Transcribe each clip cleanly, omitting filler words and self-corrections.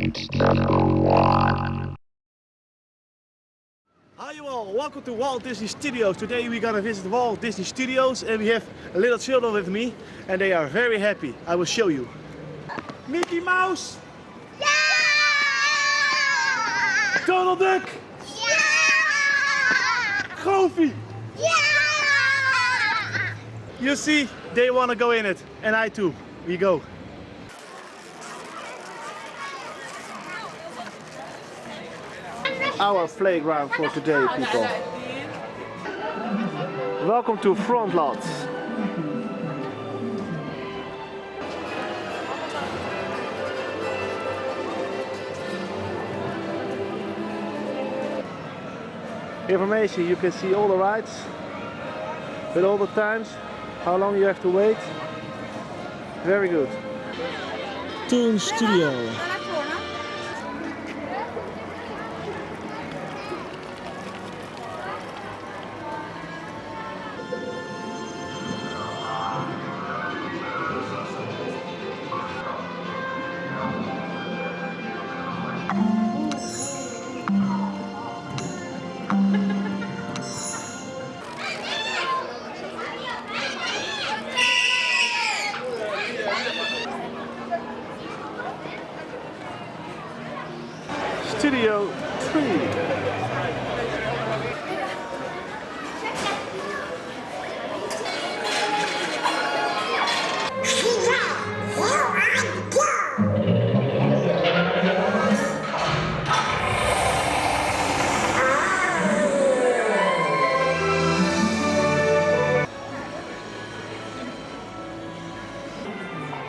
It's #1. Hi you all, welcome to Walt Disney Studios. Today we're gonna visit Walt Disney Studios and we have a little children with me and they are very happy. I will show you. Mickey Mouse! Yeah! Donald Duck! Yeah! Goofy! Yeah! You see, they wanna go in it and I too. We go. Our playground for today, people. Welcome to Frontlots. Information, you can see all the rides with all the times, how long you have to wait. Very good. Toon Studio. Studio 3.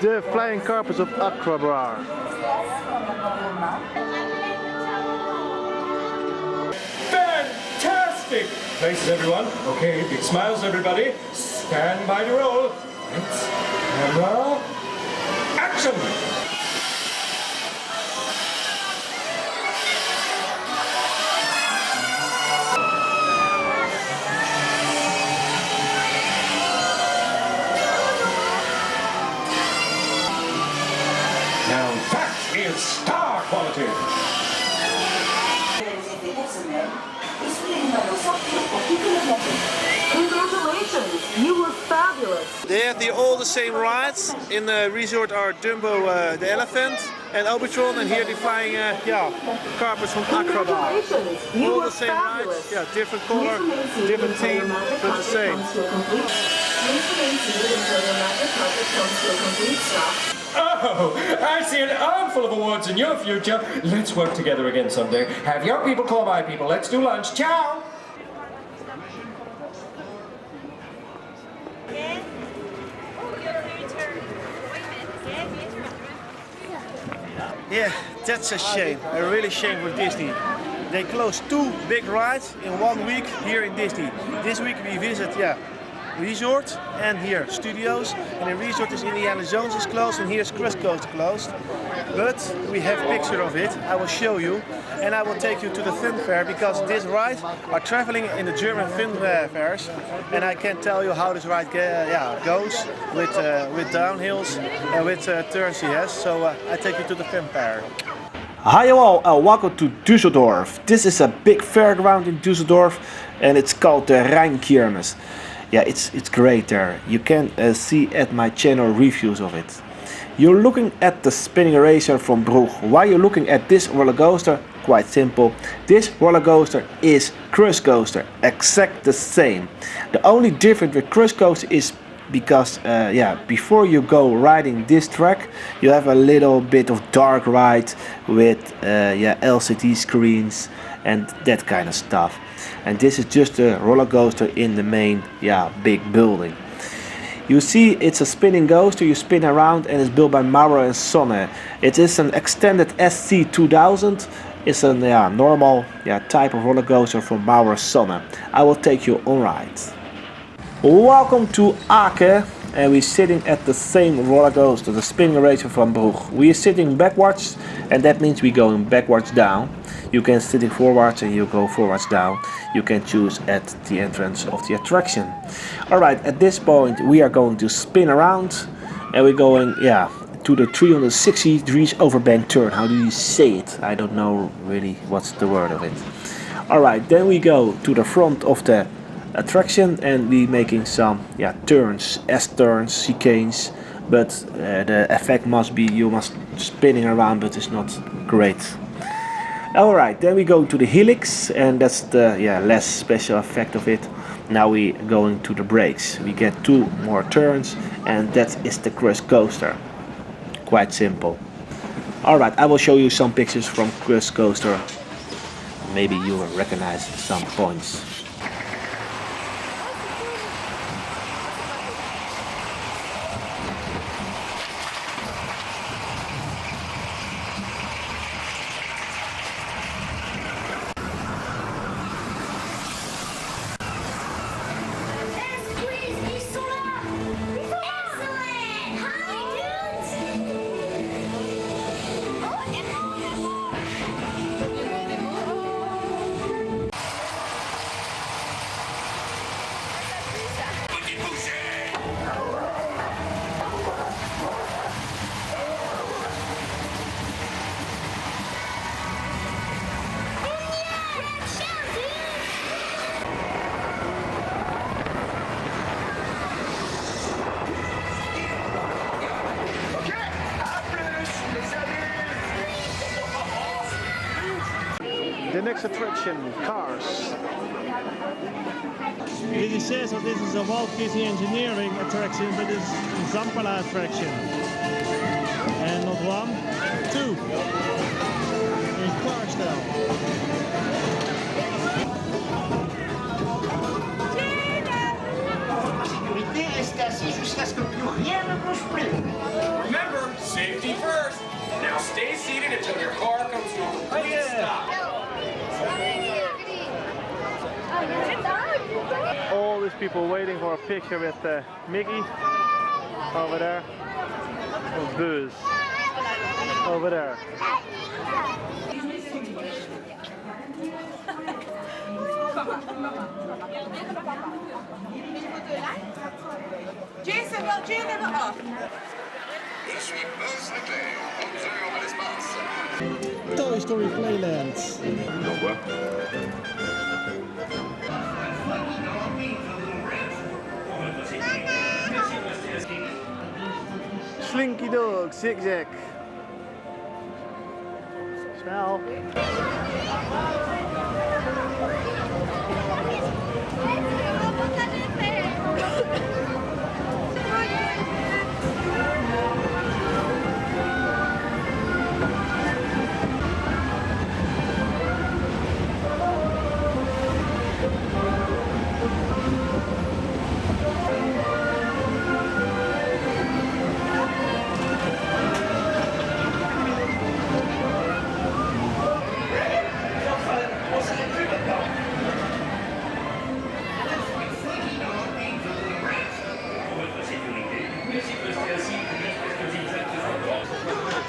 The flying carpets of Aquabar. Fantastic! Places, everyone. Okay, big smiles, everybody. Stand by to roll. Lights, camera, action! Now that is star quality. Congratulations, you were fabulous. They have all the same rides. In the resort are Dumbo the elephant and Albatron, and here they're flying carpets from Aquabar. Congratulations, you All were the same fabulous. rides, yeah, different color, different theme, but the same. Oh, I see an armful of awards in your future. Let's work together again someday. Have your people call my people. Let's do lunch. Ciao! Yeah, that's a shame. A really shame for Disney. They closed 2 big rides in 1 week here in Disney. This week we visit, resort and here studios. And the resort is Indiana Jones is closed and here's Crust Coast closed. But we have picture of it. I will show you and I will take you to the film fair because this ride are traveling in the German film fairs. And I can tell you how this ride goes with downhills and with turns he has. So I take you to the film fair. Hi all, welcome to Düsseldorf. This is a big fairground in Düsseldorf and it's called the Rheinkirmes. Yeah, it's great there. You can see at my channel reviews of it. You're looking at the spinning eraser from Brugge. Why you're looking at this roller coaster? Quite simple. This roller coaster is Crust Coaster, exact the same. The only difference with Crust Coaster is because before you go riding this track you have a little bit of dark ride with LCD screens and that kind of stuff, and this is just a roller coaster in the main big building. You see, it's a spinning coaster, you spin around and it's built by Maurer and Sonne. It is an extended SC2000. It's a normal type of roller coaster from Maurer Sonne. I will take you on ride. Welcome to Ake, and we're sitting at the same roller coaster, the spinning eraser from Brugge. We are sitting backwards, and that means we're going backwards down. You can sitting forwards and you go forwards down. You can choose at the entrance of the attraction. Alright, at this point we are going to spin around, and we're going to the 360 degrees overbend turn. How do you say it? I don't know really what's the word of it. Alright, then we go to the front of the attraction and we making some turns, S-turns, chicanes, but the effect must be you must spinning around, but it's not great. Alright, then we go to the helix and that's the less special effect of it. Now we going to the brakes. We get 2 more turns and that is the cruise coaster. Quite simple. Alright, I will show you some pictures from cruise coaster. Maybe you will recognize some points. The next attraction, Cars. It says that this is a Walt Disney Engineering attraction, but it's a Zampala attraction. And not 1, 2. In car style. Remember, safety first. Now stay seated until your car comes to a complete stop. All these people waiting for a picture with Mickey over there. Or Buzz over there. Toy Story Playland. Slinky Dog, Zigzag. Snel.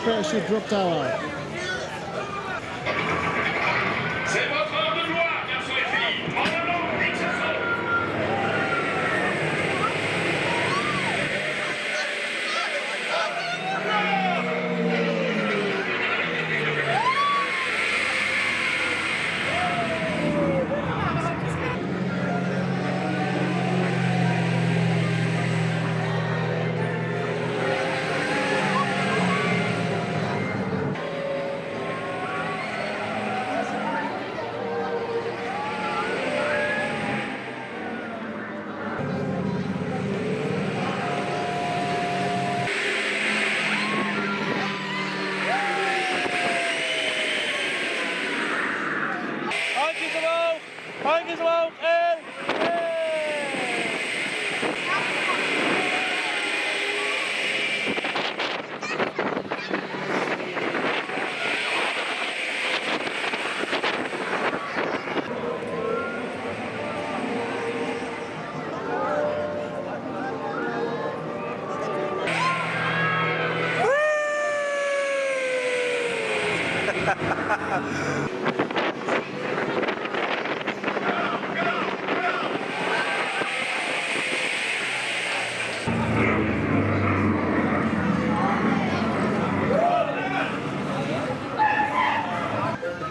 Parachute drop tower. C'est votre heure de gloire, garçons et filles. En avant, vite ça saute. Handjes omhoog en...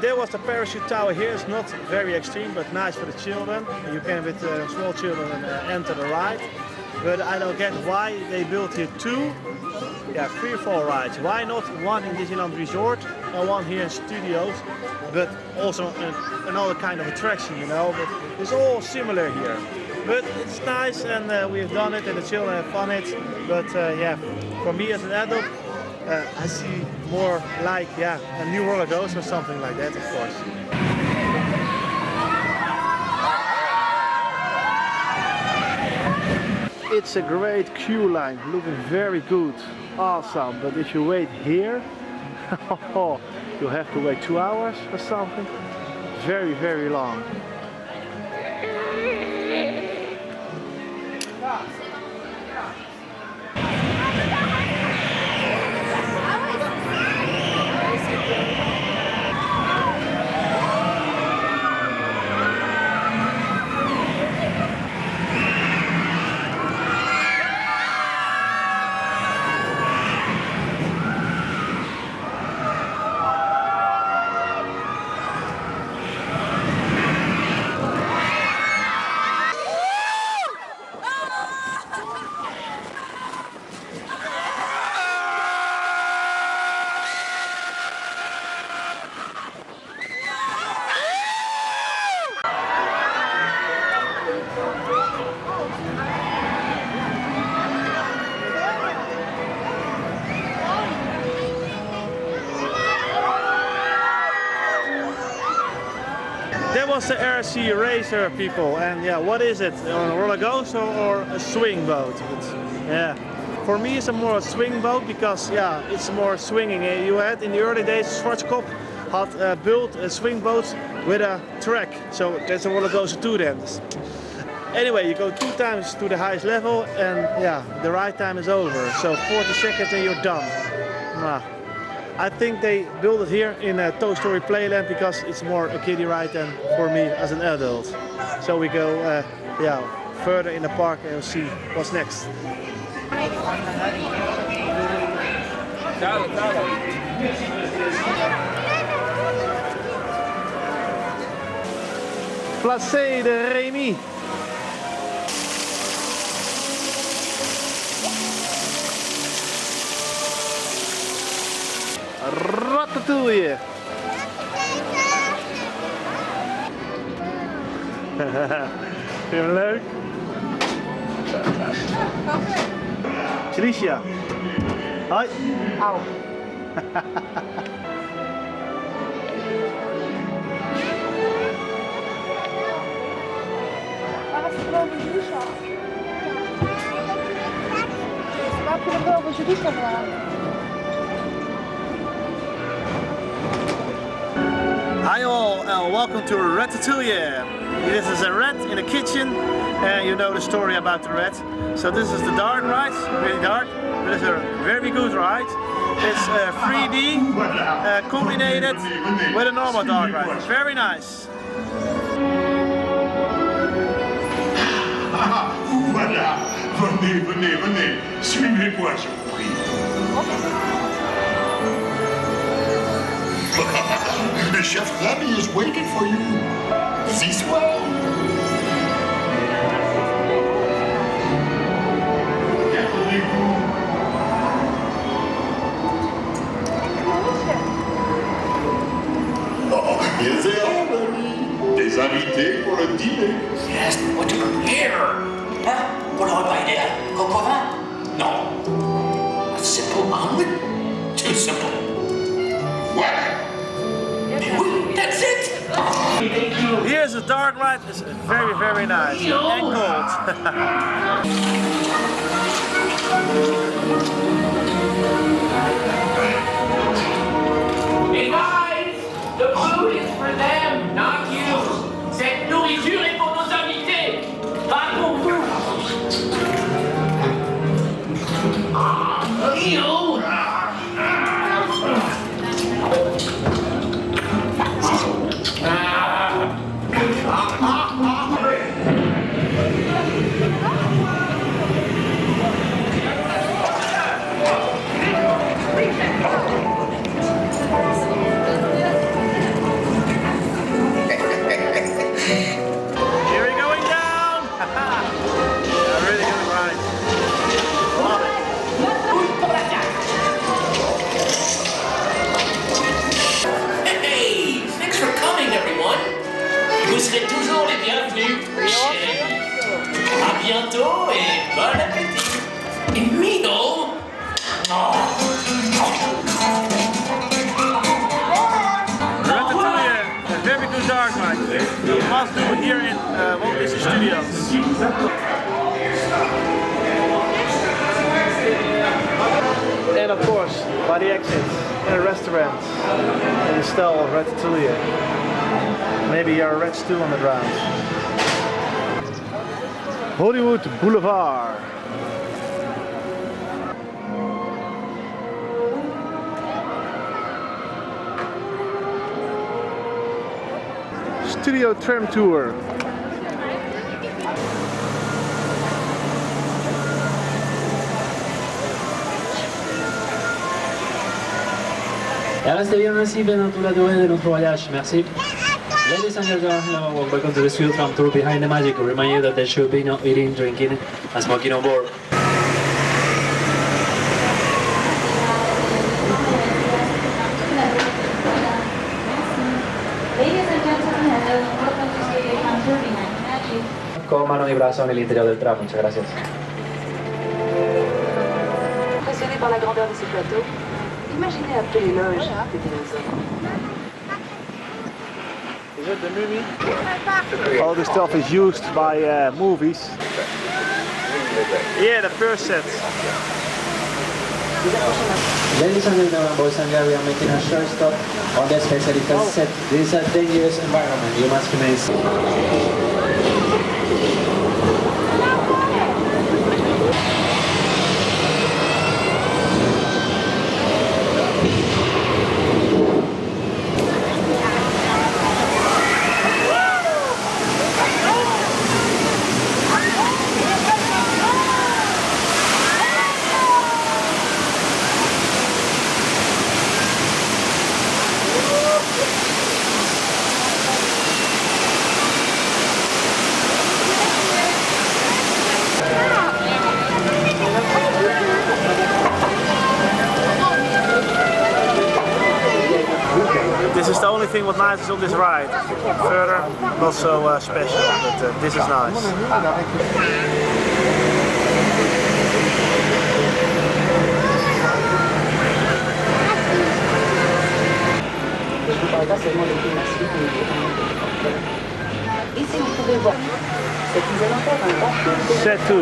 there was the parachute tower here. It's not very extreme, but nice for the children. You can, with small children, enter the ride. But I don't get why they built here two, free fall rides. Why not one in Disneyland Resort and one here in Studios, but also another kind of attraction, you know. But it's all similar here. But it's nice, and we've done it, and the children have fun it. But for me as an adult, I see more like a new roller coaster or something like that, of course. It's a great queue line, looking very good, awesome. But if you wait here, you'll have to wait 2 hours or something. Very, very long. That was the RC Racer, people, and what is it? A roller coaster or a swing boat? For me it's more a swing boat because it's more swinging. You had in the early days Schwarzkopf had built a swing boat with a track, so that's a roller coaster too then. Anyway, you go 2 times to the highest level and the ride time is over. So 40 seconds and you're done. I think they built it here in a Toy Story Playland because it's more a kiddie ride than for me as an adult. So we go further in the park and we'll see what's next. Placé de Rémy. Ratatouille. Vind je hem leuk? Tricia. Hoi. Auw. Hi all, and welcome to Ratatouille. This is a rat in a kitchen, and you know the story about the rat. So this is the dark ride, really dark, but it's a very good ride. It's 3D combined with a normal dark ride. Very nice. Voilà, venez, suivez-moi, je vous prie. The chef Remy is waiting for you. This way. Oh, here's the Remy. Des invités pour le dîner. Yes, what do you here? Hein? What do I buy there? Coco vin? No. A simple omelet? Too simple. Voilà. That's it! Here's a dark ride, it's very, very nice and cold. Hey guys, the food is for them, not you. Cette nourriture est pour nos invités, pas pour vous. You. Ratatouille, a very good dark ride. Must do it here in Walt Disney Studios. And of course, by the exit, in a restaurant, in the style of Ratatouille. Maybe a red stool on the ground. Hollywood Boulevard. Studio tram tour. Et restez bien ainsi pendant toute la durée de notre voyage. Merci. Ladies and gentlemen, welcome to the studio tram tour behind the magic. Remind you that there should be no eating, drinking, and smoking on board. Ladies and gentlemen, hello, welcome to studio tram tour behind the magic. Con manos y brazos en el interior del tram. Muchas gracias. Impressionné par la grandeur de ce plateau, imaginez appeler l'éloge des dinosaures. Is it the movie? All this stuff is used by movies. Yeah, the first set. Ladies and gentlemen, boys and girls, we are making a short stop on the special effects set. This is a dangerous environment. You must remain safe. This is the only thing what nice is on this ride. Further, not so special, but this is nice. Ici, vous pouvez voir. C'est que nous allons faire un grand tour de Set 2.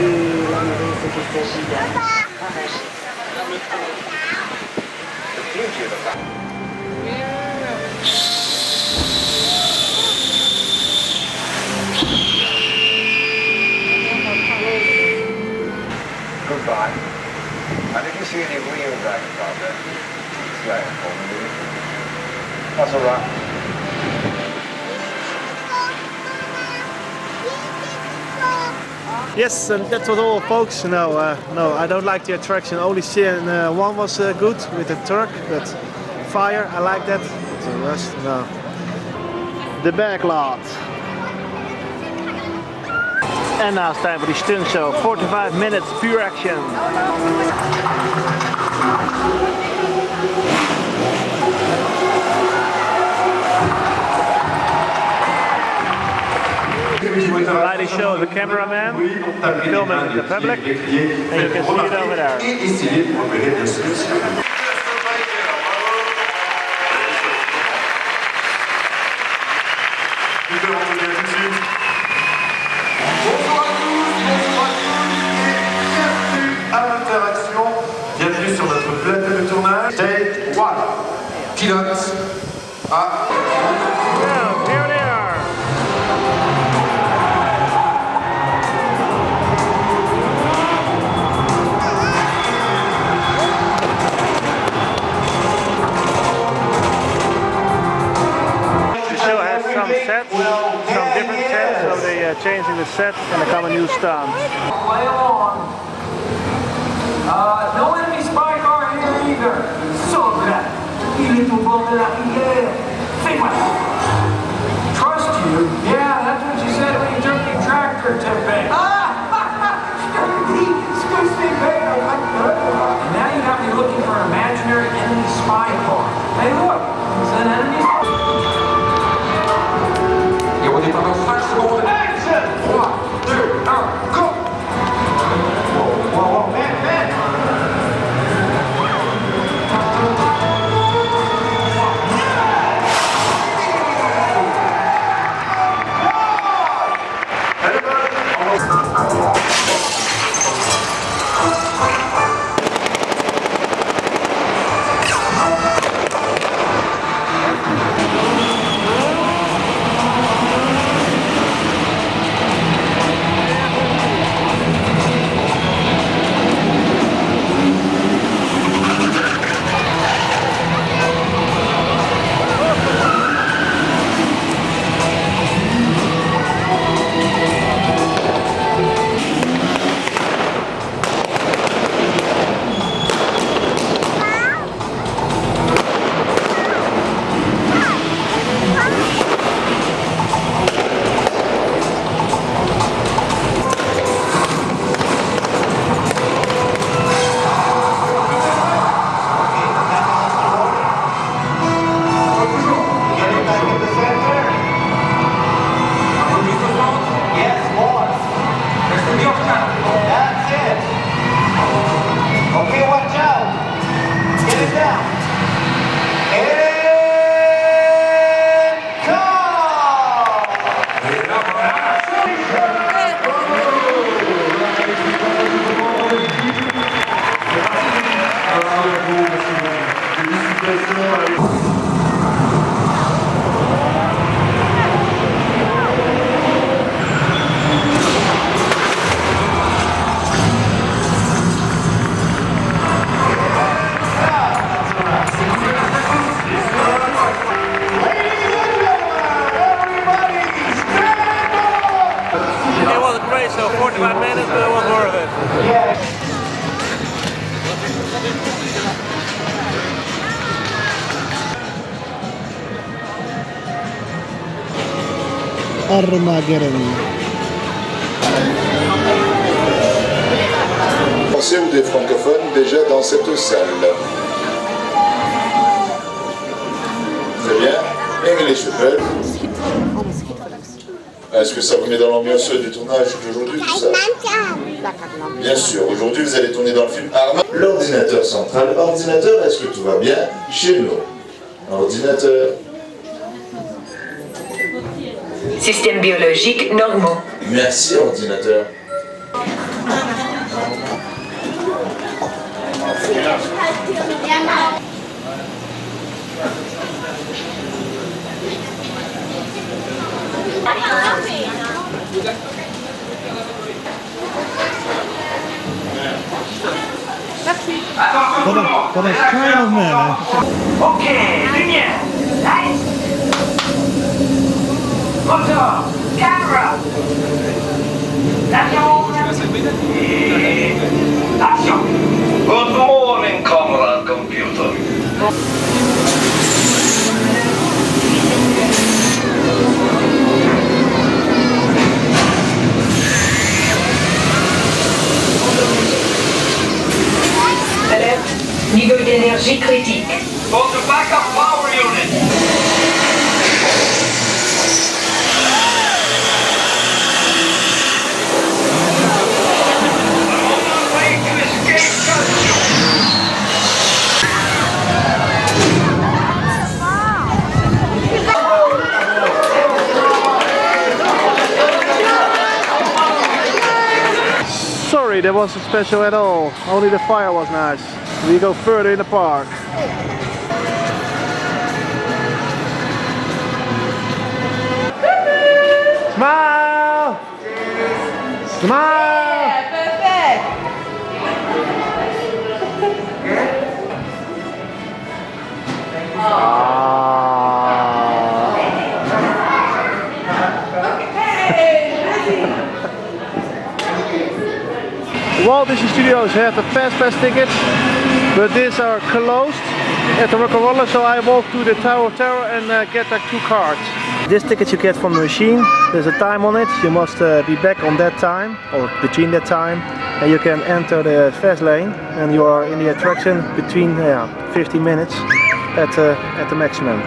Et l'ennui, c'est qu'il s'agit d'un ravagé. Goodbye. And if you see any real dragons out there, slay them for me, will you? That's alright. Yes, and that was all, folks. No, I don't like the attraction. Only scene one was good with the Turk, but fire, I like that. But the rest, no. The back lot. And now it's time for the stunt show. 45 minutes, pure action. Lighting show of the cameraman filming the public, and you can see it over there. Bienvenue sur notre plateau de tournage. Take 1. Pilote. Well, here they are. The show has some sets, some different sets, so they are changing the sets and they come a new stunt. Play along. No enemy spy car here either. Sobre. Il est au bord de la rivière. Fais-moi. Trust you? Yeah, that's what you said when you took your tractor, Tepe. And now you got me looking for an imaginary enemy spy car. Hey, look. It's an enemy spy. Et on est pendant 5 secondes. Action! 3, 2, 1, go! Whoa, man, man! Armageddon. Français ou des francophones déjà dans cette salle? Très bien. Aimez les cheveux. Est-ce que ça vous met dans l'ambiance du tournage d'aujourd'hui, tout ça? Bien sûr, aujourd'hui vous allez tourner dans le film Arma. L'ordinateur central. Ordinateur, est-ce que tout va bien chez nous? Ordinateur. Systèmes biologiques normaux. Merci, ordinateur. But a kind of man. Ok, lumière, light, moteur, camera, et action. Good morning, comrade computer. Alerte, niveau d'énergie critique. Go to backup power unit. Sorry, that wasn't special at all. Only the fire was nice. We go further in the park. Smile! Smile! Walt Disney Studios have the Fast Pass tickets, but these are closed at the Rock and Roller, so I walk to the Tower of Terror and get like 2 cards. This ticket you get from the machine. There's a time on it. You must be back on that time or between that time, and you can enter the fast lane, and you are in the attraction between 15 minutes at the maximum.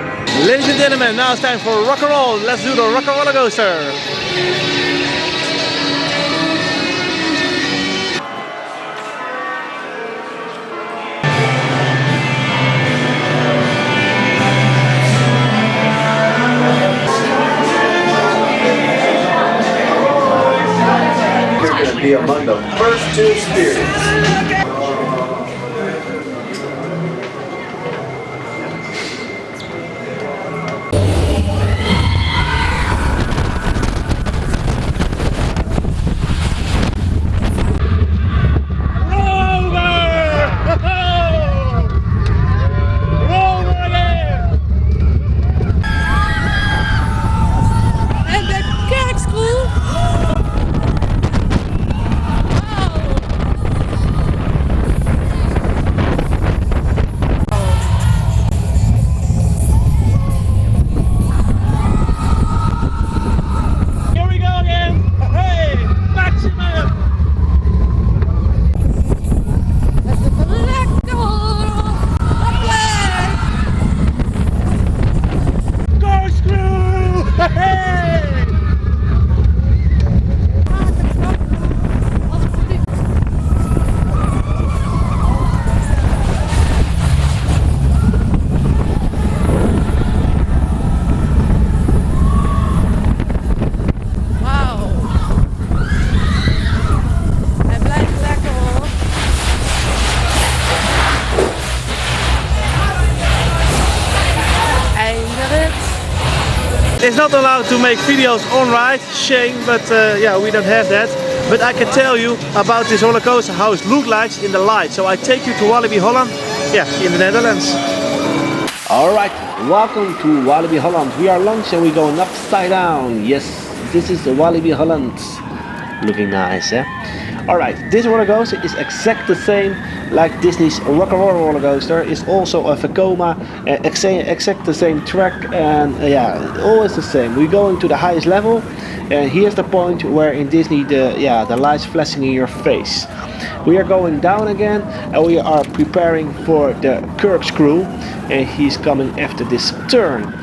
Ladies and gentlemen, now it's time for rock and roll. Let's do the rock and roller coaster. Be among the first to experience. It's not allowed to make videos on ride, shame, but yeah, we don't have that. But I can tell you about this roller coaster, how it looks like in the light. So I take you to Walibi Holland, yeah, in the Netherlands. Alright, welcome to Walibi Holland. We are lunch and we're going upside down. Yes, this is the Walibi Holland. Looking nice, eh? Alright, this roller coaster is exactly the same like Disney's Rock and Roll roller coaster. It's also a Vekoma, exact the same track, and yeah, always the same. We're going to the highest level, and here's the point where in Disney the lights flashing in your face. We are going down again, and we are preparing for the corkscrew, and he's coming after this turn.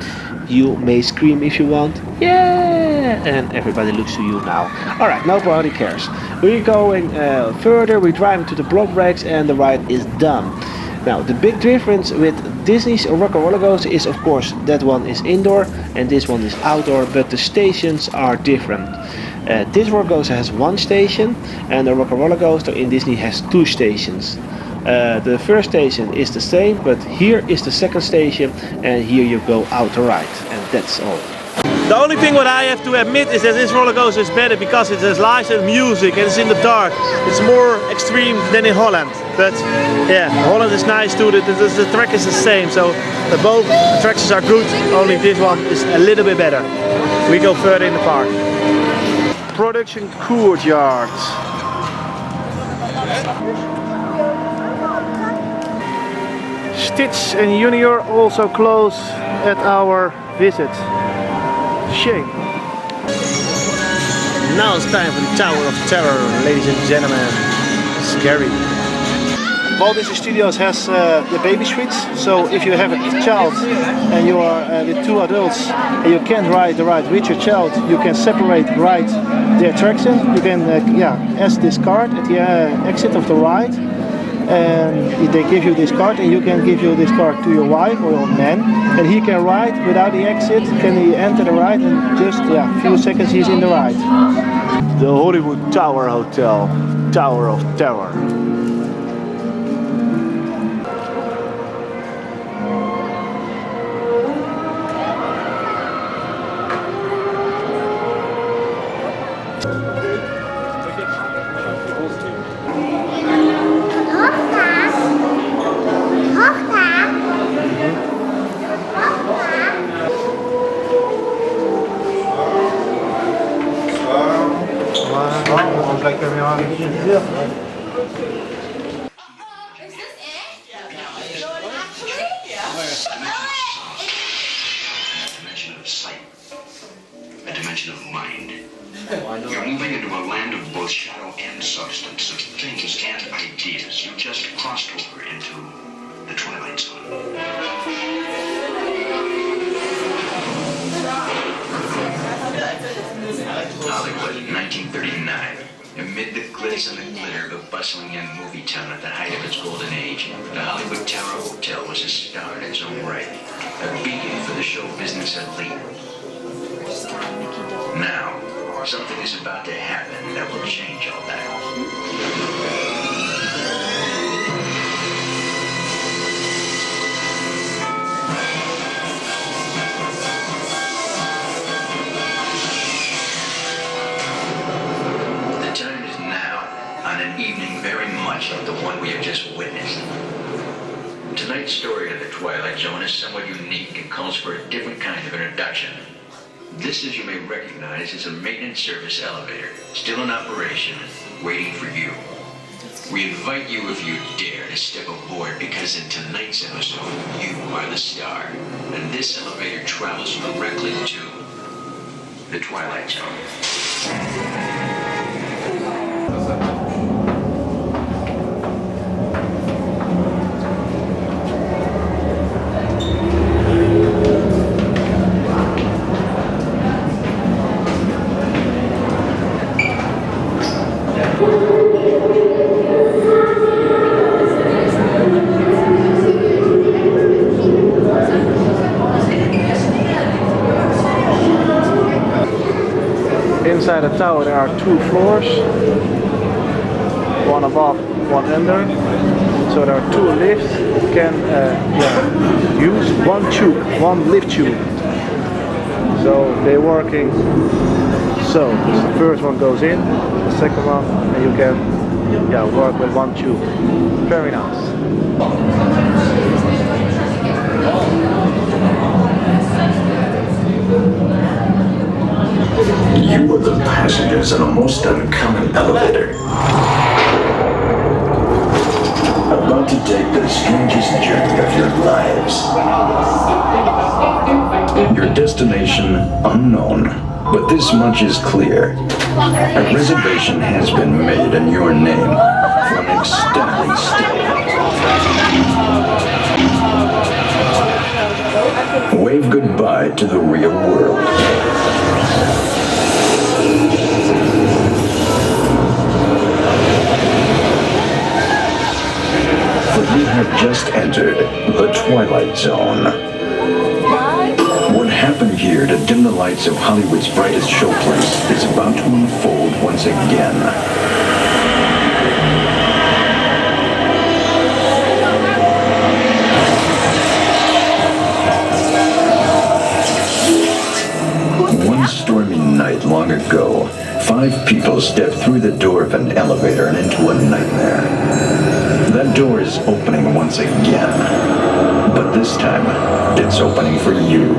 You may scream if you want, yeah, and everybody looks to you now. Alright, nobody cares. We're going further, we're driving to the block brakes, and the ride is done. Now, the big difference with Disney's Rock and Roller Coaster is, of course, that one is indoor and this one is outdoor, but the stations are different. This roller coaster has one station, and the Rock and Roller Coaster in Disney has two stations. The first station is the same, but here is the second station, and here you go out the ride, and that's all. The only thing what I have to admit is that this roller coaster is better because it has lights and music and it's in the dark. It's more extreme than in Holland. But yeah, Holland is nice too. The track is the same, so both attractions are good, only this one is a little bit better. We go further in the park. Production courtyard. Stitch and Junior also close at our visit. Shame. Now it's time for the Tower of Terror, ladies and gentlemen. Scary. Walt Disney Studios has the baby suites, so if you have a child and you are with two adults and you can't ride the ride with your child, you can separate ride the attraction. You can ask this card at the exit of the ride, and they give you this card, and you can give you this card to your wife or your man, and he can ride without the exit. Can he enter the ride, and just a few seconds he's in the ride. The Hollywood Tower Hotel, Tower of Terror. A dimension of mind. You're moving into a land of both shadow and substance, of things and ideas. You just crossed over into the Twilight Zone. Hollywood, 1939. Amid the glitz and the glitter of a bustling young movie town at the height of its golden age, the Hollywood Tower Hotel was a star in its own right, a beacon for the show business elite. Now, something is about to happen that will change all that. The time is now, on an evening very much like the one we have just witnessed. Tonight's story of the Twilight Zone is somewhat unique and calls for a different kind of introduction. This, as you may recognize, is a maintenance service elevator, still in operation, waiting for you. We invite you, if you dare, to step aboard, because in tonight's episode, you are the star. And this elevator travels directly to the Twilight Zone. Inside the tower there are two floors, one above, one under, so there are two lifts. You can use one tube, one lift tube, so they're working. So the first one goes in, the second one, and you can work with one tube. Very nice. You are the passengers in a most uncommon elevator. take the strangest journey of your lives. Your destination unknown, but this much is clear. A reservation has been made in your name for an extended stay. Wave goodbye to the real world. For you have just entered the Twilight Zone. What happened here to dim the lights of Hollywood's brightest showplace is about to unfold once again. One stormy night long ago, 5 people stepped through the door of an elevator and into a nightmare. That door is opening once again, but this time, it's opening for you.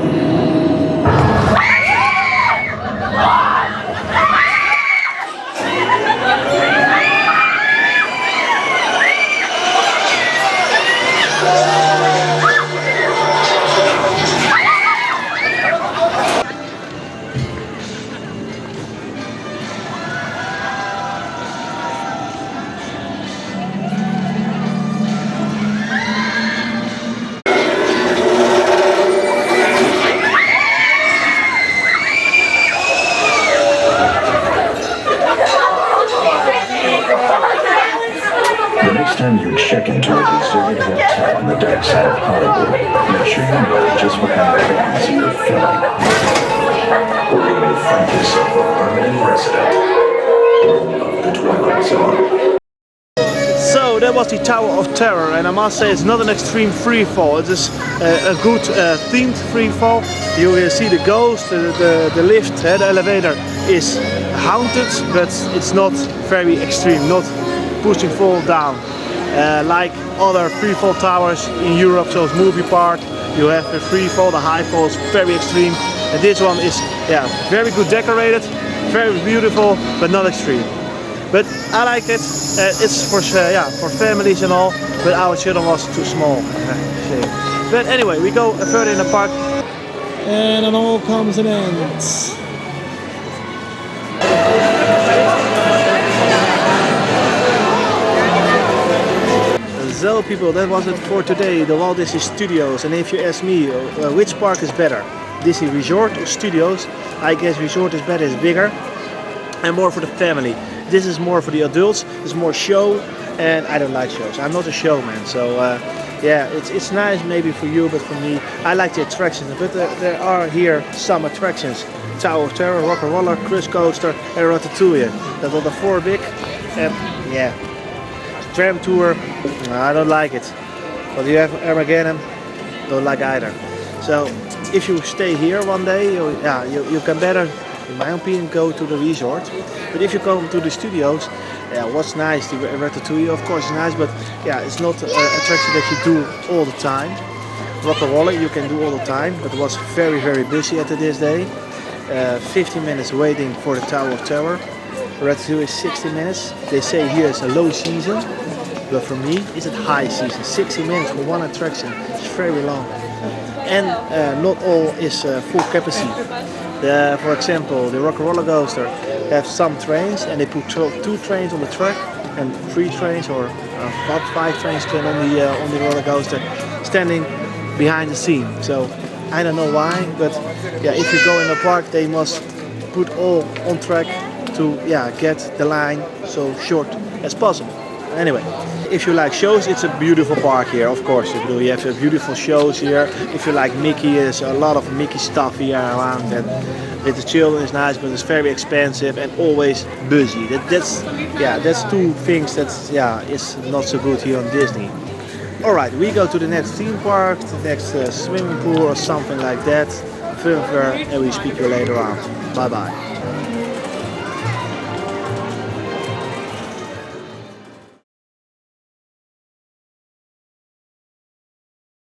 Next time you check into a deserted hotel on the dark side of Hollywood, make sure you know just what kind of fantasy you're filming. Or you may find yourself a permanent resident of the Twilight Zone. So that was the Tower of Terror, and I must say it's not an extreme free fall. It is a good themed free fall. You will see the ghost, the lift, the elevator is haunted, but it's not very extreme, not pushing fall down. Like other free fall towers in Europe, so it's movie park, you have a free fall, the high fall is very extreme, and this one is very good decorated, very beautiful, but not extreme. But I like it. It's for families and all, but our children was too small. But anyway, we go further in the park. And it all comes and ends. So people, that was it for today, the Walt Disney Studios. And if you ask me which park is better, Disney Resort or Studios, I guess Resort is better, it's bigger and more for the family. This is more for the adults, it's more show, and I don't like shows. I'm not a showman, so yeah, it's nice maybe for you, but for me, I like the attractions. But there are here some attractions. Tower of Terror, Rock and Roller, Cruise Coaster and Ratatouille. That are the 4 big, and yeah. Tram tour, I don't like it. But you have Armageddon, don't like either. So if you stay here one day, you can better, in my opinion, go to the resort. But if you come to the studios, what's nice, the Ratatouille of course is nice, but yeah, it's not an attraction that you do all the time. Rock and Roller you can do all the time, but it was very, very busy at this day. 15 minutes waiting for the Tower of Terror. Ratatouille is 60 minutes. They say here it's a low season, but for me it's a high season. 60 minutes for one attraction, it's very long. And not all is full capacity. For example, the Rock and Roller Coaster have some trains, and they put 2 trains on the track and 3 trains or 5 trains on the roller coaster standing behind the scene. So I don't know why, but yeah, if you go in the park, they must put all on track to get the line so short as possible. Anyway, if you like shows, it's a beautiful park here, of course. You have beautiful shows here. If you like Mickey, there's a lot of Mickey stuff here around, and with the children it's nice, but it's very expensive and always busy. That's 2 things that is not so good here on Disney. Alright, we go to the next theme park, the next swimming pool or something like that, further, and we speak to you later on. Bye bye.